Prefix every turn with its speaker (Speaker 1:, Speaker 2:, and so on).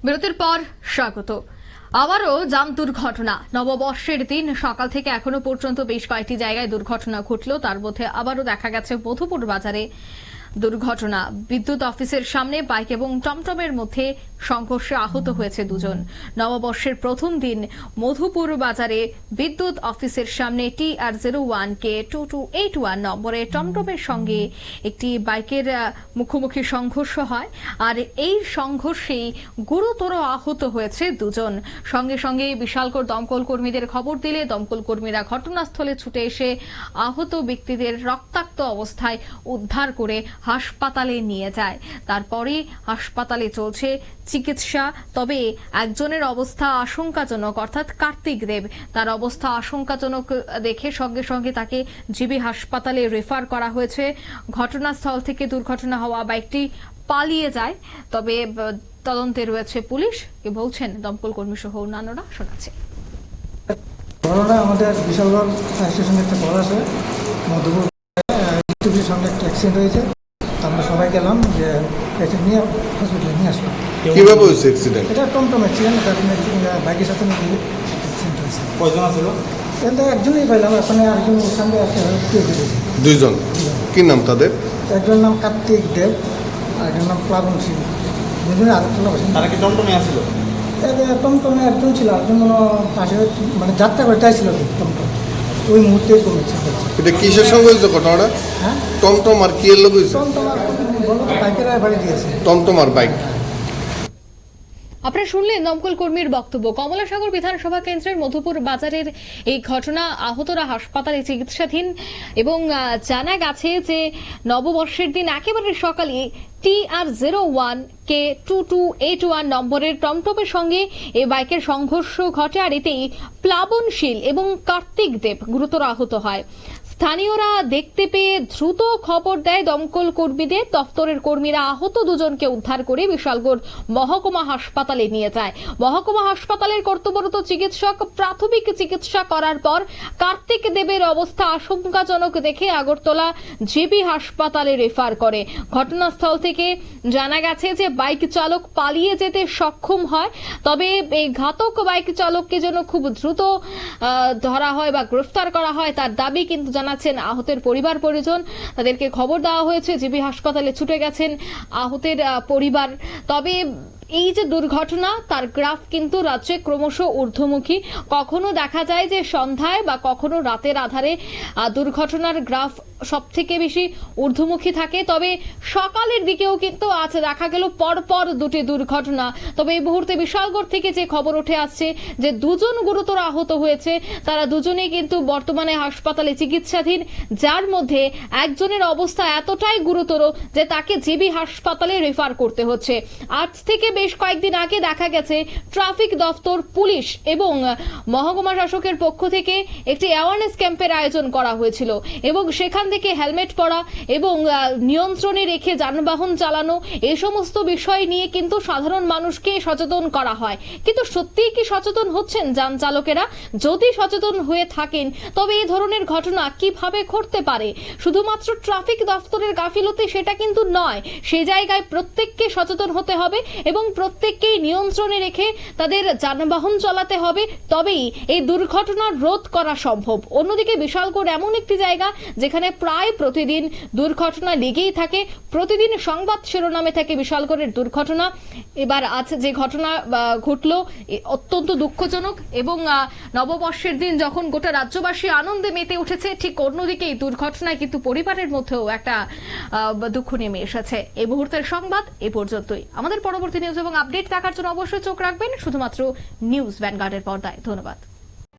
Speaker 1: বিরতির পর স্বাগত। আবারও যান দুর্ঘটনা। নববর্ষের দিন সকাল থেকে এখনো পর্যন্ত বেশ কয়েকটি জায়গায় দুর্ঘটনা ঘটলো। তার মধ্যে আবারও দেখা গেছে মধুপুর বাজারে দুর্ঘটনা। বিদ্যুৎ অফিসের সামনে বাইক এবং টমটমের মধ্যে সংঘর্ষে আহত হয়েছে দুজন। নববর্ষের প্রথম দিন মধুপুর বাজারে বিদ্যুৎ অফিসের সামনে TR01K2281 নম্বরে টমটমের সঙ্গে একটি বাইকের মুখোমুখি সংঘর্ষ হয়। আর এই সংঘর্ষেই গুরুতর আহত হয়েছে দুজন। সঙ্গে সঙ্গে বিশালগড় দমকল কর্মীদের খবর দিলে দমকল কর্মীরা ঘটনাস্থলে ছুটে এসে আহত ব্যক্তিদের রক্তাক্ত অবস্থায় উদ্ধার করে হাসপাতালে নিয়ে যায়। তারপরে হাসপাতালে চলছে চিকিৎসা। তবে একজনের অবস্থা আশঙ্কাজনক, অর্থাৎ কার্তিক দেব, তার অবস্থা আশঙ্কাজনক দেখে সঙ্গে সঙ্গে তাকে জিবি হাসপাতালে রেফার করা হয়েছে। ঘটনাস্থল থেকে দুর্ঘটনা হওয়া বাইকটি পালিয়ে যায়। তবে তদন্তে রয়েছে পুলিশ। কি বলছেন দমকল কর্মী সহ অন্যান্যরা, শোনাচ্ছে।
Speaker 2: আমাদের বিশালগড় ফায়ার স্টেশনে একটা কল আসে, মধুপুর সঙ্গে একটা অ্যাক্সিডেন্ট হয়েছে। আমরা সবাই গেলাম, যে পেশেন্ট নিয়ে হসপিটালে নিয়ে আসলাম।
Speaker 3: কিভাবে হয়েছে অ্যাক্সিডেন্ট?
Speaker 2: এটা টমটম অ্যাক্সিডেন্ট, বাইকের সাথে অ্যাক্সিডেন্ট হয়েছে।
Speaker 3: কয়জন ছিল?
Speaker 2: এটা একজনই পাইলাম, ওখানে আরেকজন সঙ্গে
Speaker 3: দুইজন। কি নাম তাদের?
Speaker 2: একজন নাম কার্তিক দেব আর একজন নাম প্লাবন সিং। দুজনে আরেকজন।
Speaker 3: তারা কি টমটমে আসছিল?
Speaker 2: টমটমে একজন ছিল, একজন পাশে মানে যাত্রা করতেই ছিল টমটম, ওই মুহূর্তেই কমেছে।
Speaker 3: এটা কিসের সঙ্গে হয়েছে ঘটনাটা?
Speaker 2: হ্যাঁ,
Speaker 3: টমটম আর কি এর লোক হয়েছে?
Speaker 2: টমটম আর বলো তো বাইকের বাড়ি দিয়েছে।
Speaker 3: টমটম আর বাইক।
Speaker 1: আপনারা শুনলেন দমকল কর্মীর বক্তব্য। কমলাসাগর বিধানসভা কেন্দ্রের মধুপুর বাজারের এই ঘটনা, আহতরা হাসপাতালে চিকিৎসাধীন। এবং জানা গেছে যে নববর্ষের দিন একেবারে সকালে TR01K2281 নম্বরের টমটমের সঙ্গে এই বাইকের সংঘর্ষ ঘটে। আর এতেই প্লাবনশীল এবং কার্তিক দেব গুরুতর আহত হয়। স্থানীয়রা দেখতে পেয়ে দ্রুত খবর দেয় দমকল কর্মীদের। দফতরের কর্মীরা আহত দুজনকে উদ্ধার করে বিশালগড় মহকুমা হাসপাতালে নিয়ে যায়। মহকুমা হাসপাতালের কর্তব্যরত চিকিৎসক প্রাথমিক চিকিৎসা করার পর কার্তিক দেবের অবস্থা আশঙ্কাজনক দেখে আগরতলা জিবি হাসপাতালে রেফার করে। ঘটনাস্থল থেকে জানা গেছে যে বাইক চালক পালিয়ে যেতে সক্ষম হয়। তবে এই ঘাতক বাইক চালককে যেন খুব দ্রুত ধরা হয় বা গ্রেফতার করা হয় তার দাবি কিন্তু জানাচ্ছেন আহতের পরিবার পরিজন। তাদেরকে খবর দেওয়া হয়েছে, জিবি হাসপাতালে ছুটে গেছেন আহতের পরিবার। তবে এই যে দুর্ঘটনা, তার গ্রাফ কিন্তু রাজ্যে ক্রমশ ঊর্ধ্বমুখী। কখনো দেখা যায় যে সন্ধ্যায় বা কখনো রাতের আধারে দুর্ঘটনার গ্রাফ সব থেকে বেশি ঊর্ধ্বমুখী থাকে। তবে সকালের দিকেও কিন্তু আজ দেখা গেল পরপর দুটি দুর্ঘটনা। তবে এই মুহূর্তে বিশালগড় থেকে যে খবর উঠে আসছে যে দুজন গুরুতর আহত হয়েছে, তারা দুজনেই কিন্তু বর্তমানে হাসপাতালে চিকিৎসাধীন, যার মধ্যে একজনের অবস্থা এতটাই গুরুতর যে তাকে জিবি হাসপাতালে রেফার করতে হচ্ছে। আজ থেকে বেশ কয়েকদিন আগে দেখা গেছে ট্রাফিক দফতর, পুলিশ এবং মহকুমা শাসকের পক্ষ থেকে একটি অ্যাওয়ারনেস ক্যাম্পের আয়োজন করা হয়েছিল এবং সেখান থেকে হেলমেট পরা এবং নিয়ন্ত্রণে রেখে যানবাহন চালানো, এই সমস্ত বিষয় নিয়ে কিন্তু সাধারণ মানুষকে সচেতন করা হয়। কিন্তু সত্যিই কি সচেতন হচ্ছেন যান চালকেরা? যদি সচেতন হয়ে থাকেন তবে এই ধরনের ঘটনা কিভাবে ঘটতে পারে? শুধুমাত্র ট্রাফিক দফতরের গাফিলতি সেটা কিন্তু নয়, সেই জায়গায় প্রত্যেককে সচেতন হতে হবে এবং প্রত্যেককেই নিয়ন্ত্রণে রেখে তাদের যানবাহন চালাতে হবে। তবেই এই দুর্ঘটনা রোধ করা সম্ভব। অন্যদিকে বিশালগড় এমন একটি জায়গা যেখানে প্রায় প্রতিদিন দুর্ঘটনা লেগেই থাকে। প্রতিদিন সংবাদ শিরোনামে থাকে বিশালগড়ের দুর্ঘটনা। এবার আজ যে ঘটনা ঘটলো অত্যন্ত দুঃখজনক এবং নববর্ষের দিন যখন গোটা রাজ্যবাসী আনন্দে মেতে উঠেছে, ঠিক অন্যদিকে এই দুর্ঘটনায় কিন্তু পরিবারের মধ্যেও একটা দুঃখ নেমে এসেছে। এই মুহূর্তের সংবাদ এ পর্যন্তই। আমাদের পরবর্তী নিউজ এবং আপডেট দেখার জন্য অবশ্যই চোখ রাখবেন শুধুমাত্র নিউজ ভ্যানগার্ডের পর্দায়। ধন্যবাদ।